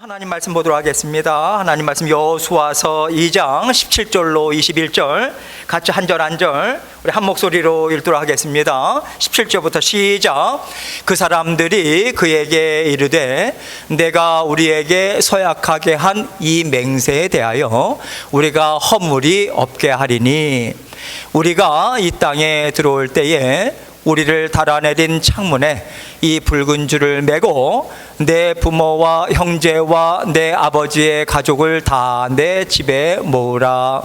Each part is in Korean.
하나님 말씀 보도록 하겠습니다. 하나님 말씀 여호수아서 2장 17절로 21절 같이 한 절 한 절 우리 한 목소리로 읽도록 하겠습니다. 17절부터 시작. 그 사람들이 그에게 이르되 내가 우리에게 서약하게 한 이 맹세에 대하여 우리가 허물이 없게 하리니 우리가 이 땅에 들어올 때에 우리를 달아내린 창문에 이 붉은 줄을 매고 내 부모와 형제와 내 아버지의 가족을 다 내 집에 모으라.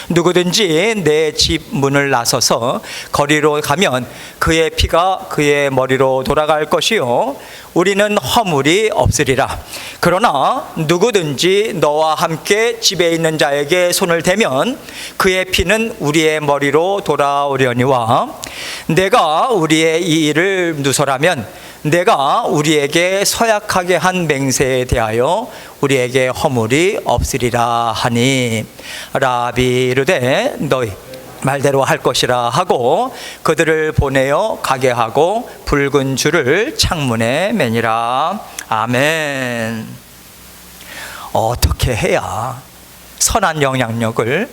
누구든지 내 집 문을 나서서 거리로 가면 그의 피가 그의 머리로 돌아갈 것이요 우리는 허물이 없으리라. 그러나 누구든지 너와 함께 집에 있는 자에게 손을 대면 그의 피는 우리의 머리로 돌아오려니와 내가 우리의 이 일을 누설하면 내가 우리에게 서약하게 한 맹세에 대하여 우리에게 허물이 없으리라 하니 라비 이르되 너희 말대로 할 것이라 하고 그들을 보내어 가게 하고 붉은 줄을 창문에 매니라. 아멘. 어떻게 해야 선한 영향력을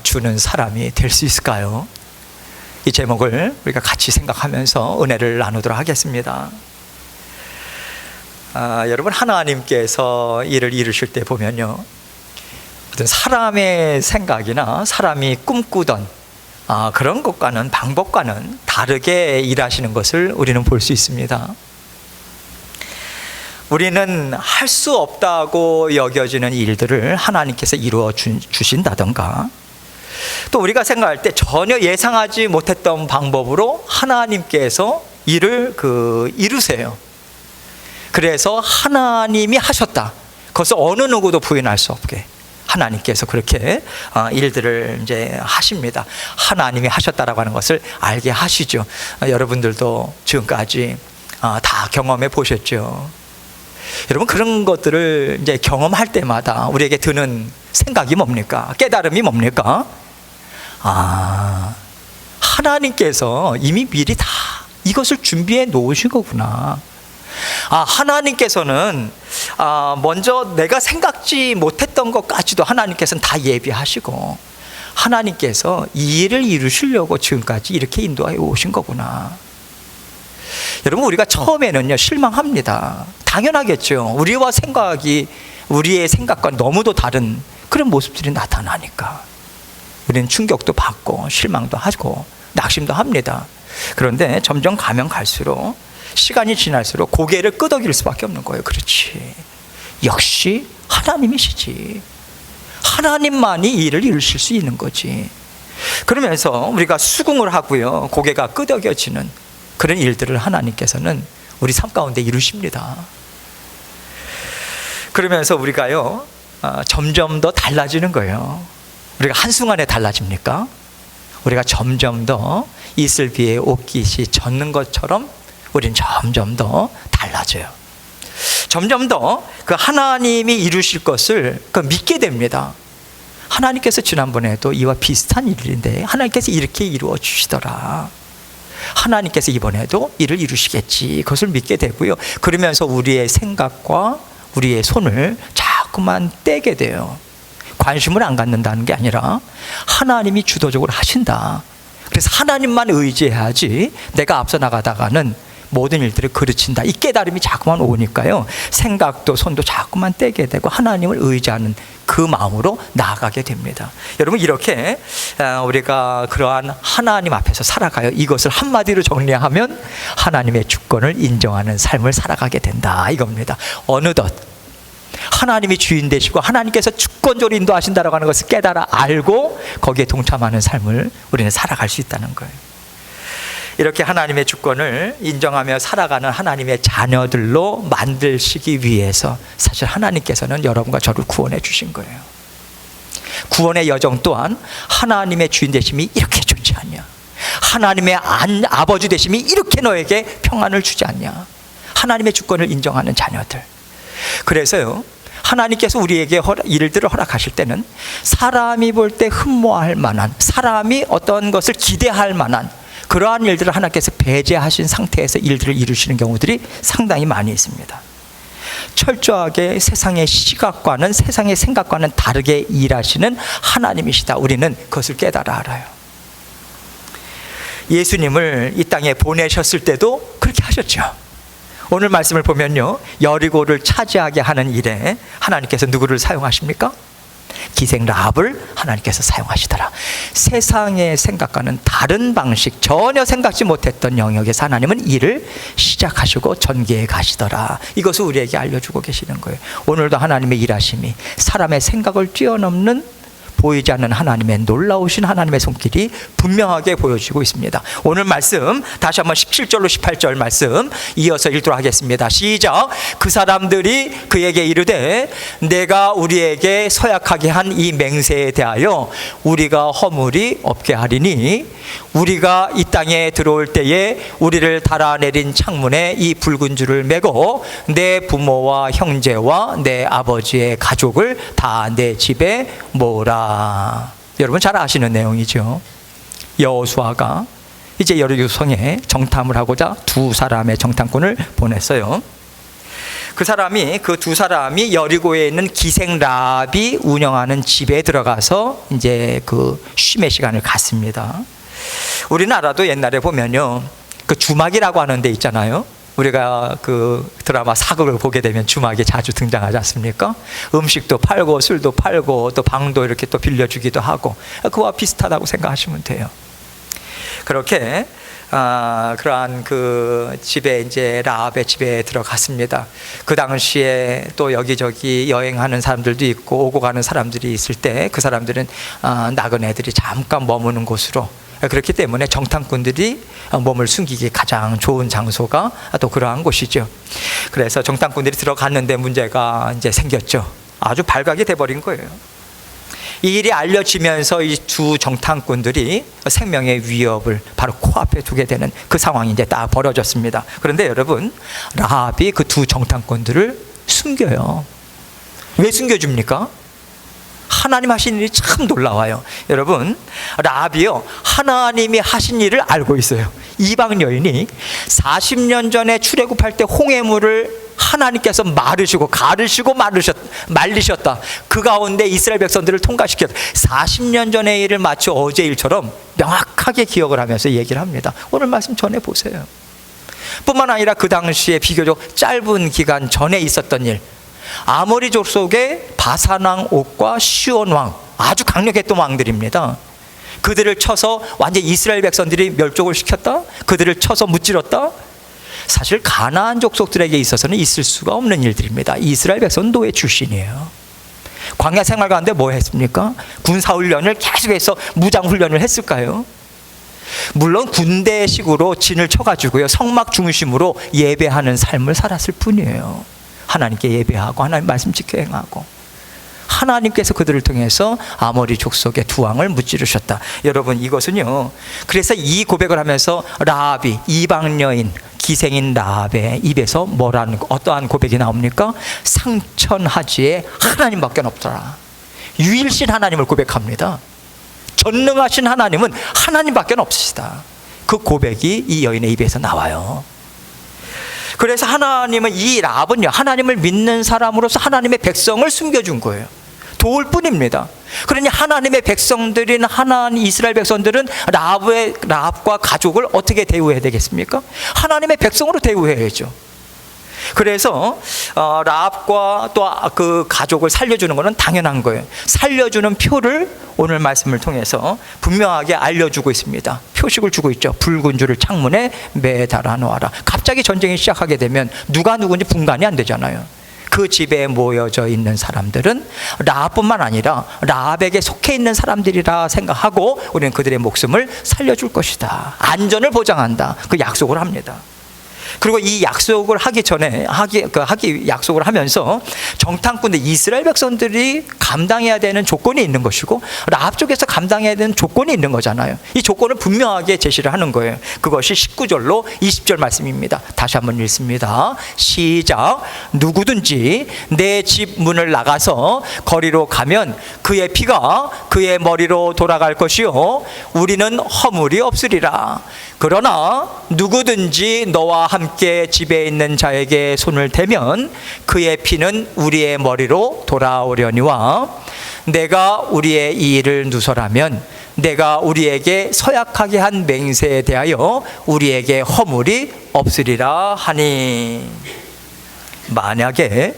주는 사람이 될 수 있을까요? 이 제목을 우리가 같이 생각하면서 은혜를 나누도록 하겠습니다. 여러분, 하나님께서 일을 이루실 때 보면요, 어떤 사람의 생각이나 사람이 꿈꾸던 그런 것과는, 방법과는 다르게 일하시는 것을 우리는 볼 수 있습니다. 우리는 할 수 없다고 여겨지는 일들을 하나님께서 이루어 주신다던가, 또 우리가 생각할 때 전혀 예상하지 못했던 방법으로 하나님께서 일을 이루세요. 그래서 하나님이 하셨다, 그것을 어느 누구도 부인할 수 없게 하나님께서 그렇게 일들을 이제 하십니다. 하나님이 하셨다라고 하는 것을 알게 하시죠. 여러분들도 지금까지 다 경험해 보셨죠. 여러분, 그런 것들을 이제 경험할 때마다 우리에게 드는 생각이 뭡니까? 깨달음이 뭡니까? 하나님께서 이미 미리 다 이것을 준비해 놓으신 거구나. 하나님께서는 먼저 내가 생각지 못했던 것까지도 하나님께서는 다 예비하시고 하나님께서 이 일을 이루시려고 지금까지 이렇게 인도해 오신 거구나. 여러분, 우리가 처음에는요 실망합니다. 당연하겠죠. 우리의 생각과 너무도 다른 그런 모습들이 나타나니까 우리는 충격도 받고 실망도 하고 낙심도 합니다. 그런데 점점 가면 갈수록, 시간이 지날수록 고개를 끄덕일 수밖에 없는 거예요. 그렇지, 역시 하나님이시지. 하나님만이 이 일을 이루실 수 있는 거지. 그러면서 우리가 수긍을 하고요, 고개가 끄덕여지는 그런 일들을 하나님께서는 우리 삶 가운데 이루십니다. 그러면서 우리가요 점점 더 달라지는 거예요. 우리가 한순간에 달라집니까? 우리가 점점 더 이슬비에 옷깃이 젖는 것처럼 우리는 점점 더 달라져요. 점점 더 그 하나님이 이루실 것을 믿게 됩니다. 하나님께서 지난번에도 이와 비슷한 일인데 하나님께서 이렇게 이루어 주시더라. 하나님께서 이번에도 일을 이루시겠지, 그것을 믿게 되고요. 그러면서 우리의 생각과 우리의 손을 자꾸만 떼게 돼요. 관심을 안 갖는다는 게 아니라 하나님이 주도적으로 하신다. 그래서 하나님만 의지해야지 내가 앞서 나가다가는 모든 일들을 그르친다, 이 깨달음이 자꾸만 오니까요, 생각도 손도 자꾸만 떼게 되고 하나님을 의지하는 그 마음으로 나아가게 됩니다. 여러분, 이렇게 우리가 그러한 하나님 앞에서 살아가요. 이것을 한마디로 정리하면 하나님의 주권을 인정하는 삶을 살아가게 된다, 이겁니다. 어느덧 하나님이 주인 되시고 하나님께서 주권적으로 인도하신다라고 하는 것을 깨달아 알고 거기에 동참하는 삶을 우리는 살아갈 수 있다는 거예요. 이렇게 하나님의 주권을 인정하며 살아가는 하나님의 자녀들로 만드시기 위해서 사실 하나님께서는 여러분과 저를 구원해 주신 거예요. 구원의 여정 또한 하나님의 주인 되심이 이렇게 좋지 않냐, 하나님의 아버지 되심이 이렇게 너에게 평안을 주지 않냐, 하나님의 주권을 인정하는 자녀들. 그래서요, 하나님께서 우리에게 일들을 허락하실 때는 사람이 볼 때 흠모할 만한, 사람이 어떤 것을 기대할 만한 그러한 일들을 하나님께서 배제하신 상태에서 일들을 이루시는 경우들이 상당히 많이 있습니다. 철저하게 세상의 시각과는 세상의 생각과는 다르게 일하시는 하나님이시다. 우리는 그것을 깨달아 알아요. 예수님을 이 땅에 보내셨을 때도 그렇게 하셨죠. 오늘 말씀을 보면요, 여리고를 차지하게 하는 일에 하나님께서 누구를 사용하십니까? 기생 라합을 하나님께서 사용하시더라. 세상의 생각과는 다른 방식, 전혀 생각지 못했던 영역에서 하나님은 일을 시작하시고 전개해 가시더라. 이것을 우리에게 알려주고 계시는 거예요. 오늘도 하나님의 일하심이 사람의 생각을 뛰어넘는, 보이지 않는 하나님의 놀라우신 하나님의 손길이 분명하게 보여지고 있습니다. 오늘 말씀 다시 한번 17절로 18절 말씀 이어서 읽도록 하겠습니다. 시작. 그 사람들이 그에게 이르되 내가 우리에게 서약하게 한 이 맹세에 대하여 우리가 허물이 없게 하리니 우리가 이 땅에 들어올 때에 우리를 달아내린 창문에 이 붉은 줄을 매고 내 부모와 형제와 내 아버지의 가족을 다 내 집에 모으라. 여러분 잘 아시는 내용이죠. 여호수아가 이제 여리고 성에 정탐을 하고자 두 사람의 정탐꾼을 보냈어요. 그 두 사람이 여리고에 있는 기생 라합이 운영하는 집에 들어가서 이제 그 쉼의 시간을 갖습니다. 우리나라도 옛날에 보면요, 그 주막이라고 하는 데 있잖아요. 우리가 그 드라마 사극을 보게 되면 주막이 자주 등장하지 않습니까? 음식도 팔고 술도 팔고 또 방도 이렇게 또 빌려주기도 하고, 그와 비슷하다고 생각하시면 돼요. 그렇게 그러한 그 집에 이제 라합의 집에 들어갔습니다. 그 당시에 또 여기저기 여행하는 사람들도 있고 오고 가는 사람들이 있을 때 그 사람들은 나그네들이 잠깐 머무는 곳으로, 그렇기 때문에 정탐꾼들이 몸을 숨기기 가장 좋은 장소가 또 그러한 곳이죠. 그래서 정탐꾼들이 들어갔는데 문제가 이제 생겼죠. 아주 발각이 돼버린 거예요. 이 일이 알려지면서 이 두 정탐꾼들이 생명의 위협을 바로 코앞에 두게 되는 그 상황이 이제 딱 벌어졌습니다. 그런데 여러분, 라합이 그 두 정탐꾼들을 숨겨요. 왜 숨겨줍니까? 하나님 하신 일이 참 놀라워요. 여러분, 라합이요, 하나님이 하신 일을 알고 있어요. 이방 여인이 40년 전에 출애굽할 때 홍해물을 하나님께서 마르시고 가르시고 말리셨다. 그 가운데 이스라엘 백성들을 통과시켰다. 40년 전의 일을 마치 어제 일처럼 명확하게 기억을 하면서 얘기를 합니다. 오늘 말씀 전해보세요. 뿐만 아니라 그 당시에 비교적 짧은 기간 전에 있었던 일, 아모리 족속의 바산왕 옥과 시온 왕, 아주 강력했던 왕들입니다. 그들을 쳐서 완전 이스라엘 백성들이 멸족을 시켰다. 그들을 쳐서 무찌렀다. 사실 가나안 족속들에게 있어서는 있을 수가 없는 일들입니다. 이스라엘 백성은 노예 출신이에요. 광야 생활 가운데 뭐 했습니까? 군사훈련을 계속해서 무장훈련을 했을까요? 물론 군대식으로 진을 쳐가지고요, 성막 중심으로 예배하는 삶을 살았을 뿐이에요. 하나님께 예배하고 하나님 말씀 지켜 행하고, 하나님께서 그들을 통해서 아모리 족속의 두 왕을 무찌르셨다. 여러분, 이것은요, 그래서 이 고백을 하면서 라합이, 이방 여인 기생인 라합의 입에서 어떠한 고백이 나옵니까? 상천하지에 하나님밖에 없더라. 유일신 하나님을 고백합니다. 전능하신 하나님은 하나님밖에 없으시다. 그 고백이 이 여인의 입에서 나와요. 그래서 하나님은, 이 라합은요, 하나님을 믿는 사람으로서 하나님의 백성을 숨겨준 거예요. 도울 뿐입니다. 그러니 하나님의 백성들인 이스라엘 백성들은 라합과 가족을 어떻게 대우해야 되겠습니까? 하나님의 백성으로 대우해야죠. 그래서 라합과 또 그 가족을 살려주는 것은 당연한 거예요. 살려주는 표를 오늘 말씀을 통해서 분명하게 알려주고 있습니다. 표식을 주고 있죠. 붉은 줄을 창문에 매달아 놓아라. 갑자기 전쟁이 시작하게 되면 누가 누군지 분간이 안 되잖아요. 그 집에 모여져 있는 사람들은 라합뿐만 아니라 라합에게 속해 있는 사람들이라 생각하고 우리는 그들의 목숨을 살려줄 것이다. 안전을 보장한다. 그 약속을 합니다. 그리고 이 약속을 하기 전에 약속을 하면서 정탐꾼들, 이스라엘 백성들이 감당해야 되는 조건이 있는 것이고 라합 쪽에서 감당해야 되는 조건이 있는 거잖아요. 이 조건을 분명하게 제시를 하는 거예요. 그것이 19절로 20절 말씀입니다. 다시 한번 읽습니다. 시작. 누구든지 내 집 문을 나가서 거리로 가면 그의 피가 그의 머리로 돌아갈 것이요 우리는 허물이 없으리라. 그러나 누구든지 너와 함께 함께 집에 있는 자에게 손을 대면 그의 피는 우리의 머리로 돌아오려니와 내가 우리의 이 일을 누설하면 내가 우리에게 서약하게 한 맹세에 대하여 우리에게 허물이 없으리라 하니. 만약에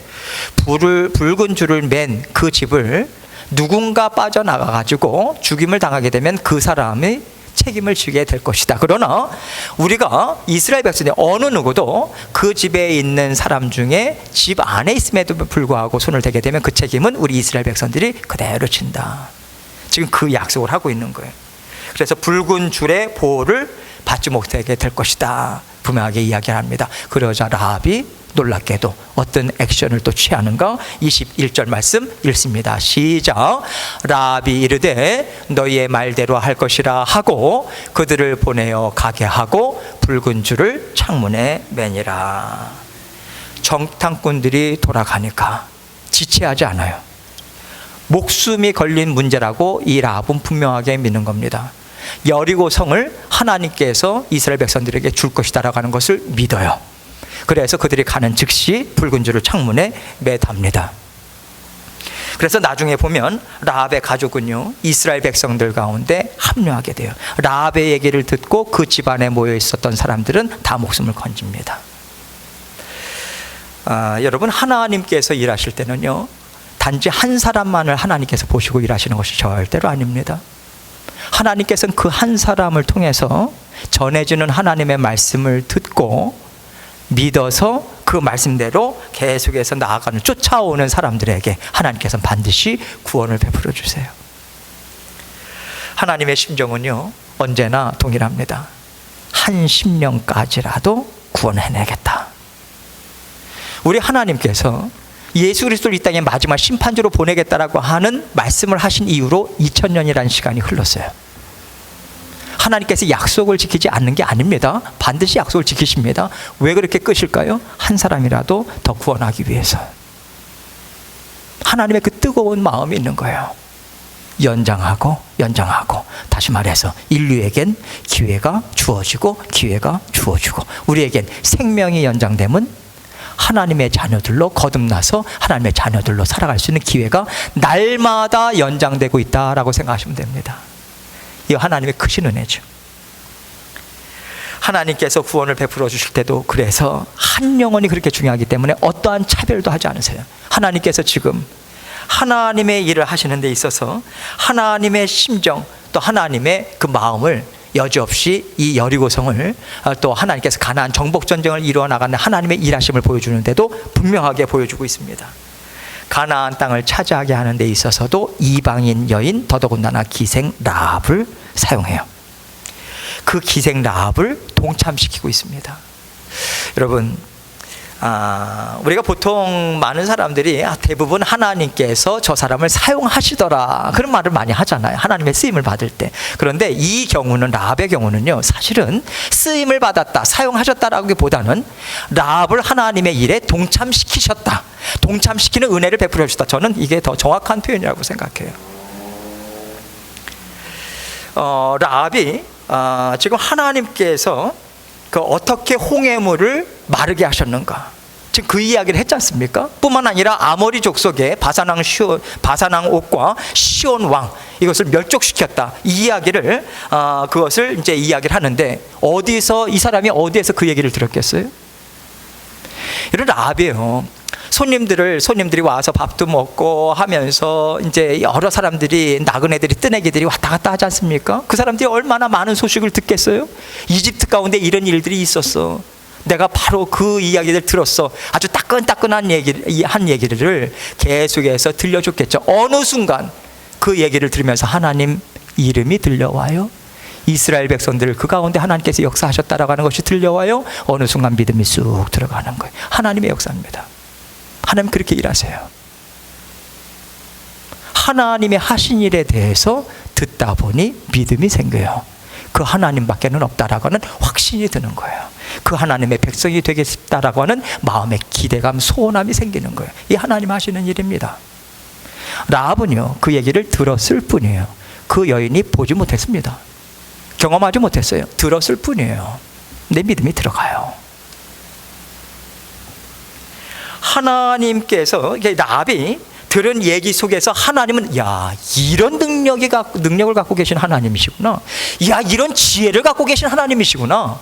붉은 줄을 맨 그 집을 누군가 빠져나가가지고 죽임을 당하게 되면 그 사람이 책임을 지게 될 것이다. 그러나 우리가 이스라엘 백성들 어느 누구도 그 집에 있는 사람 중에 집 안에 있음에도 불구하고 손을 대게 되면 그 책임은 우리 이스라엘 백성들이 그대로 진다. 지금 그 약속을 하고 있는 거예요. 그래서 붉은 줄의 보호를 받지 못하게 될 것이다. 분명하게 이야기를 합니다. 그러자 라합이 놀랍게도 어떤 액션을 또 취하는가? 21절 말씀 읽습니다. 시작. 라합이 이르되 너희의 말대로 할 것이라 하고 그들을 보내어 가게 하고 붉은 줄을 창문에 매니라. 정탐꾼들이 돌아가니까 지체하지 않아요. 목숨이 걸린 문제라고 이 라합은 분명하게 믿는 겁니다. 여리고 성을 하나님께서 이스라엘 백성들에게 줄 것이다라고 하는 것을 믿어요. 그래서 그들이 가는 즉시 붉은 줄을 창문에 매답니다. 그래서 나중에 보면 라합의 가족은요, 이스라엘 백성들 가운데 합류하게 돼요. 라합의 얘기를 듣고 그 집안에 모여 있었던 사람들은 다 목숨을 건집니다. 여러분, 하나님께서 일하실 때는요, 단지 한 사람만을 하나님께서 보시고 일하시는 것이 절대로 아닙니다. 하나님께서는 그 한 사람을 통해서 전해지는 하나님의 말씀을 듣고 믿어서 그 말씀대로 계속해서 나아가는, 쫓아오는 사람들에게 하나님께서는 반드시 구원을 베풀어 주세요. 하나님의 심정은요, 언제나 동일합니다. 한 심령까지라도 구원해내겠다. 우리 하나님께서 예수 그리스도를 이 땅에 마지막 심판주로 보내겠다라고 하는 말씀을 하신 이후로 2000년이라는 시간이 흘렀어요. 하나님께서 약속을 지키지 않는 게 아닙니다. 반드시 약속을 지키십니다. 왜 그렇게 끄실까요? 한 사람이라도 더 구원하기 위해서. 하나님의 그 뜨거운 마음이 있는 거예요. 연장하고 다시 말해서 인류에겐 기회가 주어지고 기회가 주어지고 우리에겐 생명이 연장되면 하나님의 자녀들로 거듭나서 하나님의 자녀들로 살아갈 수 있는 기회가 날마다 연장되고 있다라고 생각하시면 됩니다. 이 하나님의 크신 은혜죠. 하나님께서 구원을 베풀어 주실 때도 그래서 한 영혼이 그렇게 중요하기 때문에 어떠한 차별도 하지 않으세요. 하나님께서 지금 하나님의 일을 하시는 데 있어서 하나님의 심정 또 하나님의 그 마음을 여지없이 이 여리고성을 또 하나님께서 가나안 정복전쟁을 이루어 나가는 하나님의 일하심을 보여주는데도 분명하게 보여주고 있습니다. 가나안 땅을 차지하게 하는 데 있어서도 이방인 여인 더더군다나 기생 라합을 사용해요. 그 기생 라합을 동참시키고 있습니다. 여러분, 우리가 보통 많은 사람들이 대부분 하나님께서 저 사람을 사용하시더라 그런 말을 많이 하잖아요. 하나님의 쓰임을 받을 때. 그런데 이 경우는, 라합의 경우는요, 사실은 쓰임을 받았다, 사용하셨다라기보다는 라합을 하나님의 일에 동참시키셨다, 동참시키는 은혜를 베풀어 주셨다. 저는 이게 더 정확한 표현이라고 생각해요. 라합이 지금 하나님께서 어떻게 홍해물을 마르게 하셨는가, 지금 그 이야기를 했지 않습니까? 뿐만 아니라 아모리 족속의 바사낭 옥과 시온 왕, 이것을 멸족시켰다, 이 이야기를 그것을 이제 이야기를 하는데, 어디서 이 사람이 어디에서 그 얘기를 들었겠어요? 이런 라합이에요. 손님들이 와서 밥도 먹고 하면서 이제 여러 사람들이, 나그네들이, 뜨내기들이 왔다 갔다 하지 않습니까? 그 사람들이 얼마나 많은 소식을 듣겠어요? 이집트 가운데 이런 일들이 있었어, 내가 바로 그 이야기를 들었어, 아주 따끈따끈한 얘기를 계속해서 들려줬겠죠. 어느 순간 그 얘기를 들으면서 하나님 이름이 들려와요. 이스라엘 백성들 그 가운데 하나님께서 역사하셨다라고 하는 것이 들려와요. 어느 순간 믿음이 쑥 들어가는 거예요. 하나님의 역사입니다. 하나님 그렇게 일하세요. 하나님의 하신 일에 대해서 듣다 보니 믿음이 생겨요. 그 하나님밖에는 없다라고 하는 확신이 드는 거예요. 그 하나님의 백성이 되겠다라고 하는 마음의 기대감, 소원함이 생기는 거예요. 이 하나님 하시는 일입니다. 라합은요, 그 얘기를 들었을 뿐이에요. 그 여인이 보지 못했습니다. 경험하지 못했어요. 들었을 뿐이에요. 내 믿음이 들어가요. 하나님께서 라합이 들은 얘기 속에서 하나님은 이런 능력을 갖고 계신 하나님이시구나. 이런 지혜를 갖고 계신 하나님이시구나.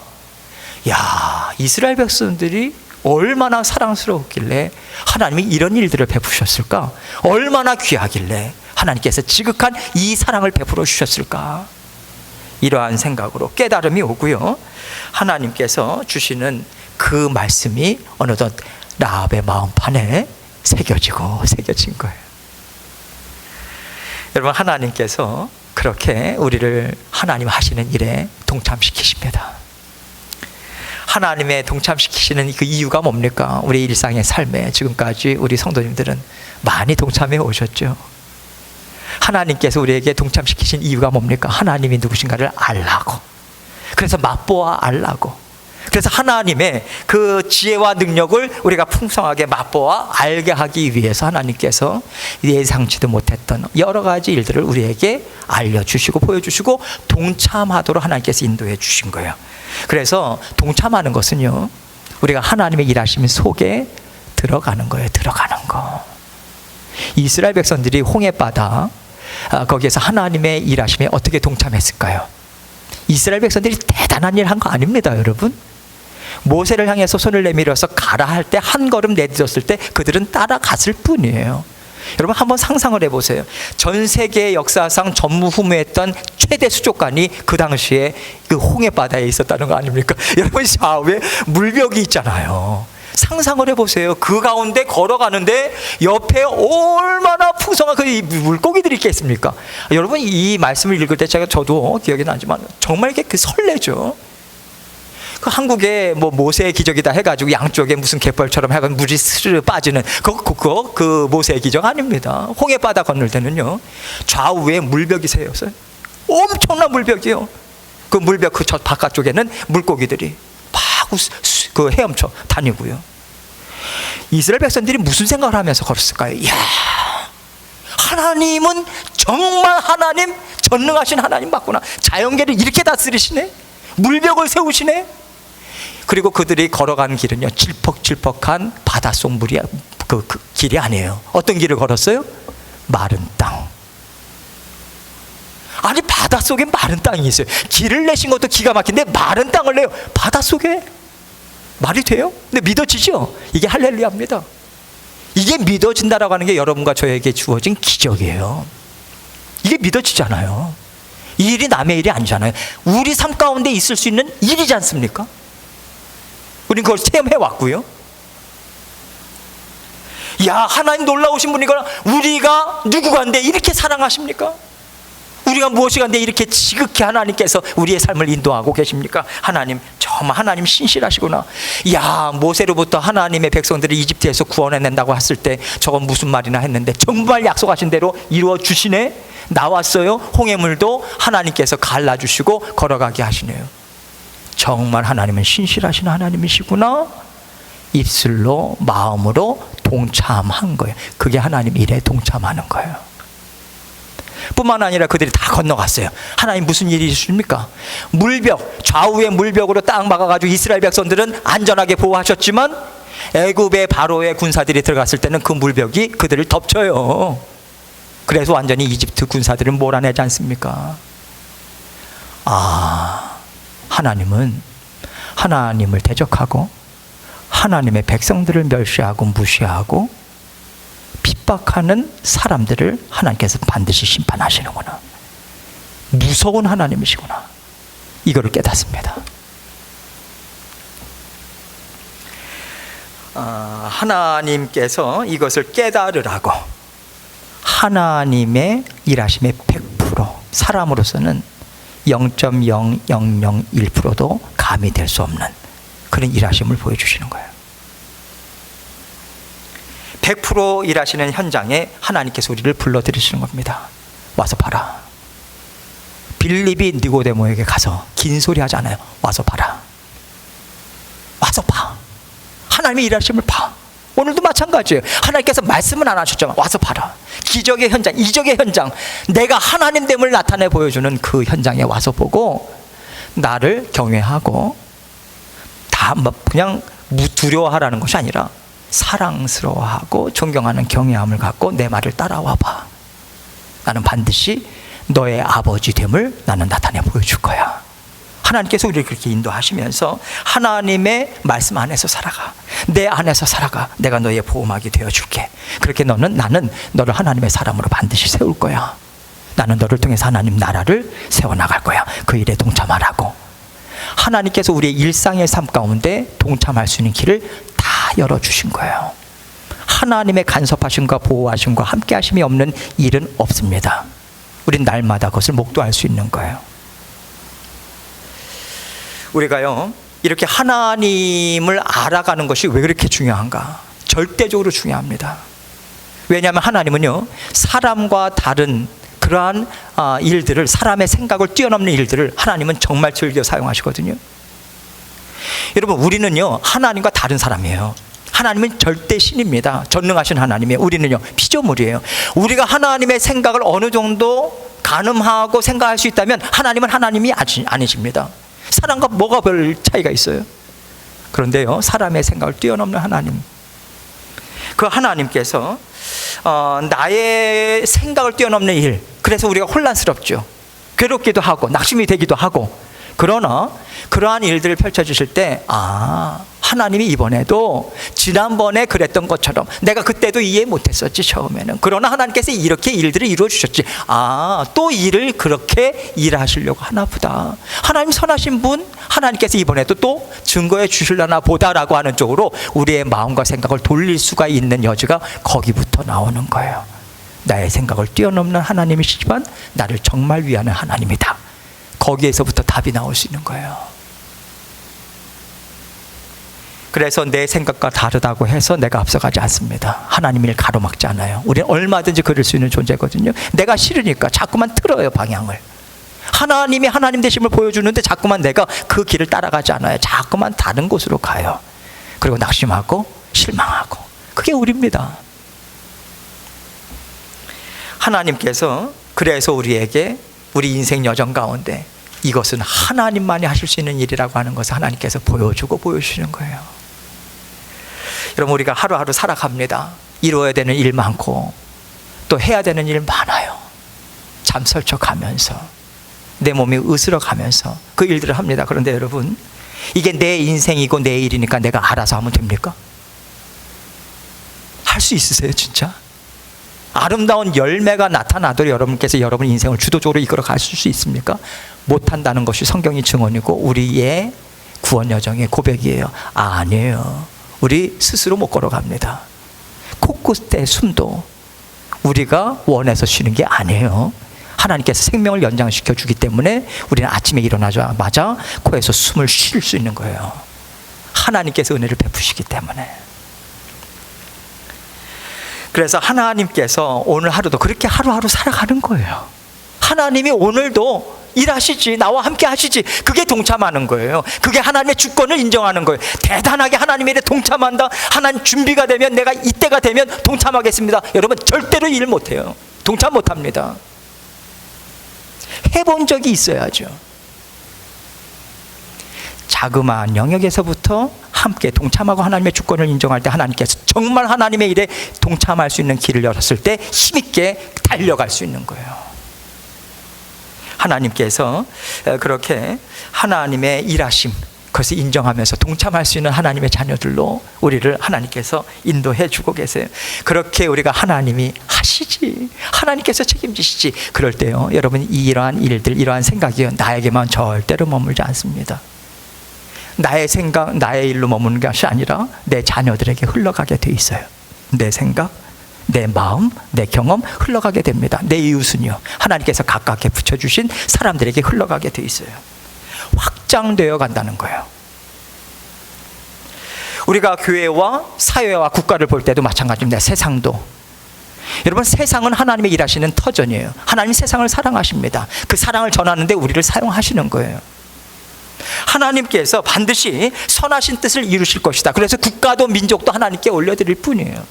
이스라엘 백성들이 얼마나 사랑스러웠길래 하나님이 이런 일들을 베푸셨을까? 얼마나 귀하길래 하나님께서 지극한 이 사랑을 베풀어 주셨을까? 이러한 생각으로 깨달음이 오고요. 하나님께서 주시는 그 말씀이 어느덧 라합의 마음판에 새겨진 거예요. 여러분, 하나님께서 그렇게 우리를 하나님 하시는 일에 동참시키십니다. 하나님의 동참시키시는 그 이유가 뭡니까? 우리 일상의 삶에 지금까지 우리 성도님들은 많이 동참해 오셨죠. 하나님께서 우리에게 동참시키신 이유가 뭡니까? 하나님이 누구신가를 알라고. 그래서 맛보아 알라고. 그래서 하나님의 그 지혜와 능력을 우리가 풍성하게 맛보아 알게 하기 위해서 하나님께서 예상치도 못했던 여러 가지 일들을 우리에게 알려주시고 보여주시고 동참하도록 하나님께서 인도해 주신 거예요. 그래서 동참하는 것은요, 우리가 하나님의 일하심 속에 들어가는 거예요. 들어가는 거. 이스라엘 백성들이 홍해바다 거기에서 하나님의 일하심에 어떻게 동참했을까요? 이스라엘 백성들이 대단한 일 한 거 아닙니다, 여러분. 모세를 향해서 손을 내밀어서 가라 할 때 한 걸음 내딛었을 때 그들은 따라갔을 뿐이에요. 여러분, 한번 상상을 해보세요. 전 세계 역사상 전무후무했던 최대 수족관이 그 당시에 그 홍해바다에 있었다는 거 아닙니까? 여러분, 좌우에 물벽이 있잖아요. 상상을 해보세요. 그 가운데 걸어가는데 옆에 얼마나 풍성한 그 물고기들이 있겠습니까? 여러분, 이 말씀을 읽을 때 저도 기억이 나지만 정말 이게 설레죠. 그 한국에 모세의 기적이다 해가지고 양쪽에 무슨 갯벌처럼 해가지고 물이 스르르 빠지는 그 모세의 기적 아닙니다. 홍해바다 건널 때는요, 좌우에 물벽이 세워서 엄청난 물벽이요. 그 물벽 저 바깥쪽에는 물고기들이 막 헤엄쳐 다니고요. 이스라엘 백성들이 무슨 생각을 하면서 걸었을까요? 하나님은 정말 하나님, 전능하신 하나님 맞구나. 자연계를 이렇게 다스리시네. 물벽을 세우시네. 그리고 그들이 걸어간 길은요, 질퍽질퍽한 바닷속 물이 그 길이 아니에요. 어떤 길을 걸었어요? 마른 땅. 아니, 바닷속에 마른 땅이 있어요. 길을 내신 것도 기가 막힌데 마른 땅을 내요. 바닷속에. 말이 돼요? 근데 믿어지죠? 이게 할렐루야입니다. 이게 믿어진다라고 하는 게 여러분과 저에게 주어진 기적이에요. 이게 믿어지잖아요. 이 일이 남의 일이 아니잖아요. 우리 삶 가운데 있을 수 있는 일이지 않습니까? 우린 그걸 체험해 왔고요. 하나님 놀라우신 분이거나 우리가 누구간데 이렇게 사랑하십니까? 우리가 무엇이 간데 이렇게 지극히 하나님께서 우리의 삶을 인도하고 계십니까? 하나님, 정말 하나님 신실하시구나. 모세로부터 하나님의 백성들을 이집트에서 구원해낸다고 했을 때 저건 무슨 말이나 했는데 정말 약속하신 대로 이루어 주시네. 나왔어요. 홍해물도 하나님께서 갈라주시고 걸어가게 하시네요. 정말 하나님은 신실하신 하나님이시구나. 입술로, 마음으로 동참한 거예요. 그게 하나님 일에 동참하는 거예요. 뿐만 아니라 그들이 다 건너갔어요. 하나님 무슨 일이 있습니까? 물벽, 좌우의 물벽으로 딱 막아가지고 이스라엘 백성들은 안전하게 보호하셨지만 애굽의 바로의 군사들이 들어갔을 때는 그 물벽이 그들을 덮쳐요. 그래서 완전히 이집트 군사들을 몰아내지 않습니까? 하나님은 하나님을 대적하고 하나님의 백성들을 멸시하고 무시하고 핍박하는 사람들을 하나님께서 반드시 심판하시는구나. 무서운 하나님이시구나. 이거를 깨닫습니다. 하나님께서 이것을 깨달으라고 하나님의 일하심의 100%, 사람으로서는 0.0001%도 감이 될 수 없는 그런 일하심을 보여주시는 거예요. 100% 일하시는 현장에 하나님께서 우리를 불러들이시는 겁니다. 와서 봐라. 빌립이 니고데모에게 가서 긴 소리 하지 않아요. 와서 봐라. 와서 봐. 하나님의 일하심을 봐. 오늘도 마찬가지예요. 하나님께서 말씀은 안 하셨지만 와서 봐라. 기적의 현장, 이적의 현장, 내가 하나님됨을 나타내 보여주는 그 현장에 와서 보고 나를 경외하고 다 그냥 두려워하라는 것이 아니라 사랑스러워하고 존경하는 경외함을 갖고 내 말을 따라와 봐. 나는 반드시 너의 아버지 됨을 나는 나타내 보여줄 거야. 하나님께서 우리를 그렇게 인도하시면서 하나님의 말씀 안에서 살아가. 내 안에서 살아가. 내가 너의 보호막이 되어줄게. 그렇게 나는 너를 하나님의 사람으로 반드시 세울 거야. 나는 너를 통해서 하나님 나라를 세워나갈 거야. 그 일에 동참하라고. 하나님께서 우리의 일상의 삶 가운데 동참할 수 있는 길을 다 열어주신 거예요. 하나님의 간섭하심과 보호하심과 함께하심이 없는 일은 없습니다. 우린 날마다 그것을 목도할 수 있는 거예요. 우리가요, 이렇게 하나님을 알아가는 것이 왜 그렇게 중요한가? 절대적으로 중요합니다. 왜냐하면 하나님은요, 사람과 다른 그러한 일들을, 사람의 생각을 뛰어넘는 일들을 하나님은 정말 즐겨 사용하시거든요. 여러분, 우리는요, 하나님과 다른 사람이에요. 하나님은 절대 신입니다. 전능하신 하나님이에요. 우리는요, 피조물이에요. 우리가 하나님의 생각을 어느 정도 가늠하고 생각할 수 있다면 하나님은 하나님이 아니십니다. 사람과 뭐가 별 차이가 있어요? 그런데요, 사람의 생각을 뛰어넘는 하나님, 그 하나님께서 나의 생각을 뛰어넘는 일, 그래서 우리가 혼란스럽죠. 괴롭기도 하고 낙심이 되기도 하고. 그러나 그러한 일들을 펼쳐주실 때, 하나님이 이번에도 지난번에 그랬던 것처럼 내가 그때도 이해 못했었지 처음에는. 그러나 하나님께서 이렇게 일들을 이루어 주셨지. 또 일을 그렇게 일하시려고 하나 보다. 하나님 선하신 분, 하나님께서 이번에도 또 증거해 주실려나 보다라고 하는 쪽으로 우리의 마음과 생각을 돌릴 수가 있는 여지가 거기부터 나오는 거예요. 나의 생각을 뛰어넘는 하나님이시지만 나를 정말 위하는 하나님이다. 거기에서부터 답이 나올 수 있는 거예요. 그래서 내 생각과 다르다고 해서 내가 앞서가지 않습니다. 하나님을 가로막지 않아요. 우리는 얼마든지 그럴 수 있는 존재거든요. 내가 싫으니까 자꾸만 틀어요, 방향을. 하나님이 하나님 되심을 보여주는데 자꾸만 내가 그 길을 따라가지 않아요. 자꾸만 다른 곳으로 가요. 그리고 낙심하고 실망하고. 그게 우리입니다. 하나님께서 그래서 우리에게 우리 인생 여정 가운데 이것은 하나님만이 하실 수 있는 일이라고 하는 것을 하나님께서 보여주고 보여주시는 거예요. 여러분, 우리가 하루하루 살아갑니다. 이루어야 되는 일 많고 또 해야 되는 일 많아요. 잠 설쳐가면서 내 몸이 으스러가면서 그 일들을 합니다. 그런데 여러분, 이게 내 인생이고 내 일이니까 내가 알아서 하면 됩니까? 할 수 있으세요, 진짜? 아름다운 열매가 나타나도 여러분께서 여러분 인생을 주도적으로 이끌어 가실 수 있습니까? 못한다는 것이 성경이 증언이고 우리의 구원 여정의 고백이에요. 아니에요. 우리 스스로 못 걸어갑니다. 코끝의 숨도 우리가 원해서 쉬는 게 아니에요. 하나님께서 생명을 연장시켜 주기 때문에 우리는 아침에 일어나자마자 코에서 숨을 쉴 수 있는 거예요. 하나님께서 은혜를 베푸시기 때문에. 그래서 하나님께서 오늘 하루도 그렇게 하루하루 살아가는 거예요. 하나님이 오늘도 일하시지, 나와 함께 하시지, 그게 동참하는 거예요. 그게 하나님의 주권을 인정하는 거예요. 대단하게 하나님의 일에 동참한다. 하나님 준비가 되면, 내가 이때가 되면 동참하겠습니다. 여러분, 절대로 일 못해요. 동참 못합니다. 해본 적이 있어야죠. 자그마한 영역에서부터 함께 동참하고 하나님의 주권을 인정할 때 하나님께서 정말 하나님의 일에 동참할 수 있는 길을 열었을 때 힘있게 달려갈 수 있는 거예요. 하나님께서 그렇게 하나님의 일하심, 그것을 인정하면서 동참할 수 있는 하나님의 자녀들로 우리를 하나님께서 인도해 주고 계세요. 그렇게 우리가 하나님이 하시지, 하나님께서 책임지시지, 그럴 때요, 여러분, 이러한 일들, 이러한 생각이요, 나에게만 절대로 머물지 않습니다. 나의 생각, 나의 일로 머무는 것이 아니라 내 자녀들에게 흘러가게 돼 있어요. 내 생각, 내 마음, 내 경험 흘러가게 됩니다. 내 이웃은요, 하나님께서 가깝게 붙여주신 사람들에게 흘러가게 돼 있어요. 확장되어 간다는 거예요. 우리가 교회와 사회와 국가를 볼 때도 마찬가지입니다. 세상도. 여러분, 세상은 하나님의 일하시는 터전이에요. 하나님 세상을 사랑하십니다. 그 사랑을 전하는데 우리를 사용하시는 거예요. 하나님께서 반드시 선하신 뜻을 이루실 것이다. 그래서 국가도 민족도 하나님께 올려드릴 뿐이에요.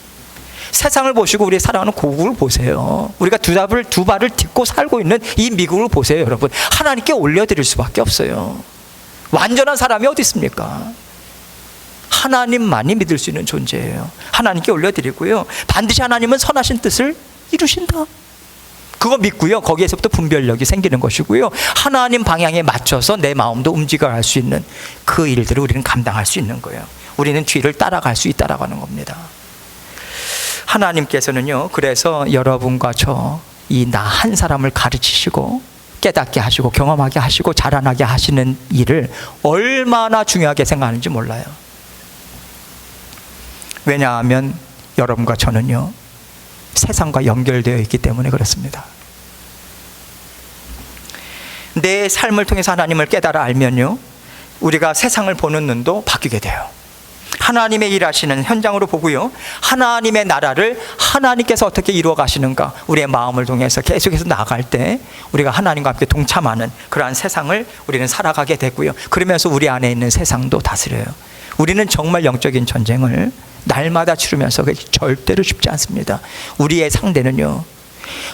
세상을 보시고 우리의 사랑하는 고국을 보세요. 우리가 두 발을 딛고 살고 있는 이 미국을 보세요. 여러분, 하나님께 올려드릴 수밖에 없어요. 완전한 사람이 어디 있습니까? 하나님만이 믿을 수 있는 존재예요. 하나님께 올려드리고요, 반드시 하나님은 선하신 뜻을 이루신다, 그거 믿고요, 거기에서부터 분별력이 생기는 것이고요, 하나님 방향에 맞춰서 내 마음도 움직여갈 수 있는 그 일들을 우리는 감당할 수 있는 거예요. 우리는 뒤를 따라갈 수 있다라고 하는 겁니다. 하나님께서는요, 그래서 여러분과 저 이 나 한 사람을 가르치시고 깨닫게 하시고 경험하게 하시고 자라나게 하시는 일을 얼마나 중요하게 생각하는지 몰라요. 왜냐하면 여러분과 저는요, 세상과 연결되어 있기 때문에 그렇습니다. 내 삶을 통해서 하나님을 깨달아 알면요, 우리가 세상을 보는 눈도 바뀌게 돼요. 하나님의 일하시는 현장으로 보고요, 하나님의 나라를 하나님께서 어떻게 이루어 가시는가 우리의 마음을 통해서 계속해서 나아갈 때 우리가 하나님과 함께 동참하는 그러한 세상을 우리는 살아가게 되고요, 그러면서 우리 안에 있는 세상도 다스려요. 우리는 정말 영적인 전쟁을 날마다 치르면서 절대로 쉽지 않습니다. 우리의 상대는요,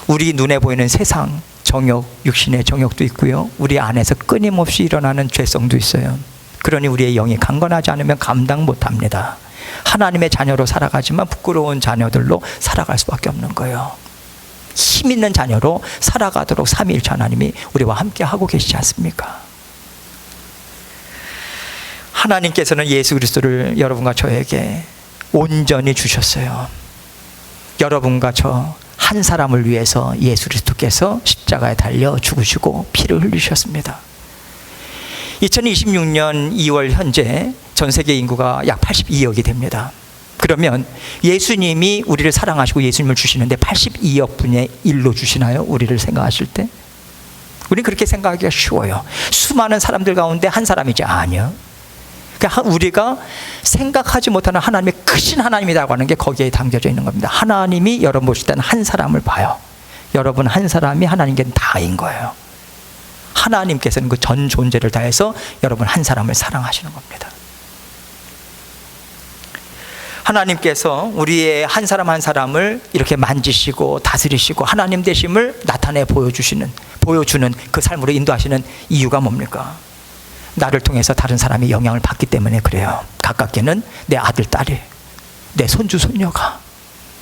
우리 눈에 보이는 세상 정욕, 육신의 정욕도 있고요, 우리 안에서 끊임없이 일어나는 죄성도 있어요. 그러니 우리의 영이 강건하지 않으면 감당 못합니다. 하나님의 자녀로 살아가지만 부끄러운 자녀들로 살아갈 수밖에 없는 거예요. 힘 있는 자녀로 살아가도록 삼위일체 하나님이 우리와 함께 하고 계시지 않습니까? 하나님께서는 예수 그리스도를 여러분과 저에게 온전히 주셨어요. 여러분과 저 한 사람을 위해서 예수 그리스도께서 십자가에 달려 죽으시고 피를 흘리셨습니다. 2026년 2월 현재 전 세계 인구가 약 82억이 됩니다. 그러면 예수님이 우리를 사랑하시고 예수님을 주시는데 82억 분의 1로 주시나요? 우리를 생각하실 때? 우리는 그렇게 생각하기가 쉬워요. 수많은 사람들 가운데 한 사람이지. 아니요. 그러니까 우리가 생각하지 못하는 하나님의 크신 하나님이라고 하는 게 거기에 담겨져 있는 겁니다. 하나님이 여러분 보실 때는 한 사람을 봐요. 여러분 한 사람이 하나님께는 다인 거예요. 하나님께서는 그 전 존재를 다해서 여러분 한 사람을 사랑하시는 겁니다. 하나님께서 우리의 한 사람 한 사람을 이렇게 만지시고 다스리시고 하나님 되심을 나타내 보여주는 그 삶으로 인도하시는 이유가 뭡니까? 나를 통해서 다른 사람이 영향을 받기 때문에 그래요. 가깝게는 내 아들, 딸이, 내 손주, 손녀가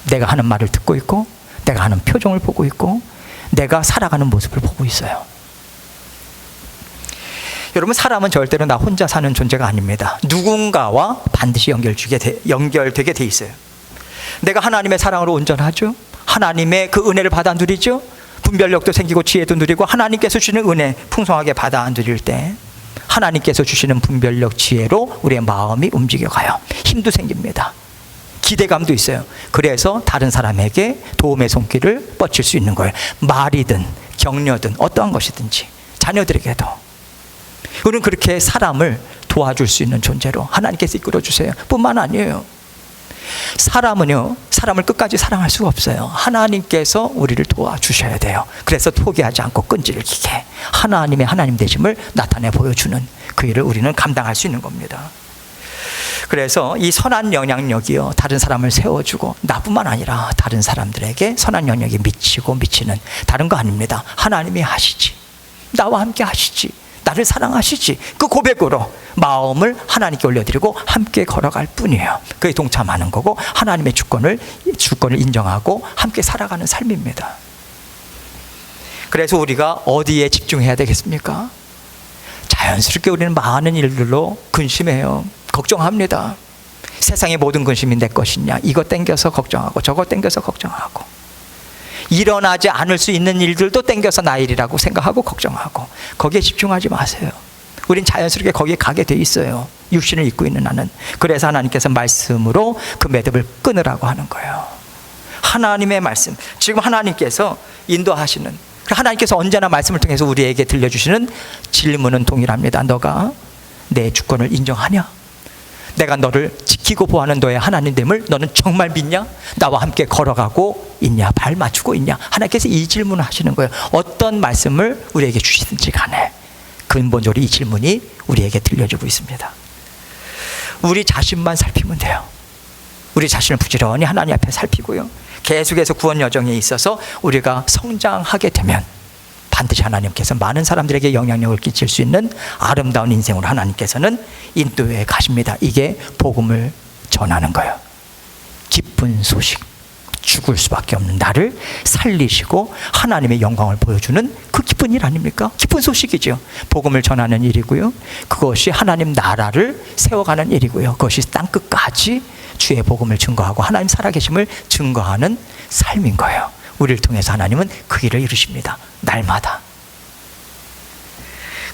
내가 하는 말을 듣고 있고 내가 하는 표정을 보고 있고 내가 살아가는 모습을 보고 있어요. 여러분, 사람은 절대로 나 혼자 사는 존재가 아닙니다. 누군가와 반드시 연결되게 돼 있어요. 내가 하나님의 사랑으로 온전하죠. 하나님의 그 은혜를 받아 누리죠. 분별력도 생기고 지혜도 누리고 하나님께서 주시는 은혜 풍성하게 받아 누릴 때 하나님께서 주시는 분별력, 지혜로 우리의 마음이 움직여가요. 힘도 생깁니다. 기대감도 있어요. 그래서 다른 사람에게 도움의 손길을 뻗칠 수 있는 거예요. 말이든 격려든 어떠한 것이든지 자녀들에게도. 우리는 그렇게 사람을 도와줄 수 있는 존재로 하나님께서 이끌어주세요. 뿐만 아니에요. 사람을 끝까지 사랑할 수가 없어요. 하나님께서 우리를 도와주셔야 돼요. 그래서 포기하지 않고 끈질기게 하나님 되심을 나타내 보여주는 그 일을 우리는 감당할 수 있는 겁니다. 그래서 이 선한 영향력이요, 다른 사람을 세워주고 나뿐만 아니라 다른 사람들에게 선한 영향력이 미치는 다른 거 아닙니다. 하나님이 하시지, 나와 함께 하시지, 나를 사랑하시지, 그 고백으로 마음을 하나님께 올려드리고 함께 걸어갈 뿐이에요. 그에 동참하는 거고 하나님의 주권을 인정하고 함께 살아가는 삶입니다. 그래서 우리가 어디에 집중해야 되겠습니까? 자연스럽게 우리는 많은 일들로 근심해요. 걱정합니다. 세상의 모든 근심이 내 것이냐, 이거 땡겨서 걱정하고 저거 땡겨서 걱정하고, 일어나지 않을 수 있는 일들도 땡겨서 나 일이라고 생각하고 걱정하고, 거기에 집중하지 마세요. 우린 자연스럽게 거기에 가게 돼 있어요. 육신을 입고 있는 나는. 그래서 하나님께서 말씀으로 그 매듭을 끊으라고 하는 거예요. 하나님의 말씀, 지금 하나님께서 인도하시는, 하나님께서 언제나 말씀을 통해서 우리에게 들려주시는 질문은 동일합니다. 너가 내 주권을 인정하냐? 내가 너를 지키고 보호하는 너의 하나님됨을 너는 정말 믿냐? 나와 함께 걸어가고 있냐? 발 맞추고 있냐? 하나님께서 이 질문을 하시는 거예요. 어떤 말씀을 우리에게 주시든지 간에 근본적으로 이 질문이 우리에게 들려주고 있습니다. 우리 자신만 살피면 돼요. 우리 자신을 부지런히 하나님 앞에 살피고요, 계속해서 구원 여정에 있어서 우리가 성장하게 되면 반드시 하나님께서 많은 사람들에게 영향력을 끼칠 수 있는 아름다운 인생으로 하나님께서는 인도해 가십니다. 이게 복음을 전하는 거예요. 기쁜 소식, 죽을 수밖에 없는 나를 살리시고 하나님의 영광을 보여주는 그 기쁜 일 아닙니까? 기쁜 소식이죠. 복음을 전하는 일이고요, 그것이 하나님 나라를 세워가는 일이고요, 그것이 땅끝까지 주의 복음을 증거하고 하나님 살아계심을 증거하는 삶인 거예요. 우리를 통해서 하나님은 그 일을 이루십니다. 날마다.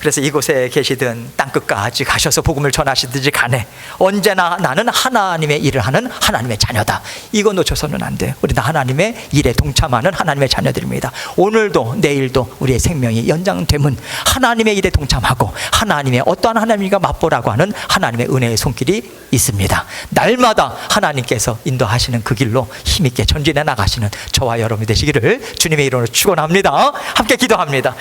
그래서 이곳에 계시든 땅끝까지 가셔서 복음을 전하시든지 간에 언제나 나는 하나님의 일을 하는 하나님의 자녀다. 이거 놓쳐서는 안 돼요. 우리 다 하나님의 일에 동참하는 하나님의 자녀들입니다. 오늘도 내일도 우리의 생명이 연장되면 하나님의 일에 동참하고 하나님의 어떠한 하나님과 맛보라고 하는 하나님의 은혜의 손길이 있습니다. 날마다 하나님께서 인도하시는 그 길로 힘있게 전진해 나가시는 저와 여러분이 되시기를 주님의 이름으로 축원합니다. 함께 기도합니다.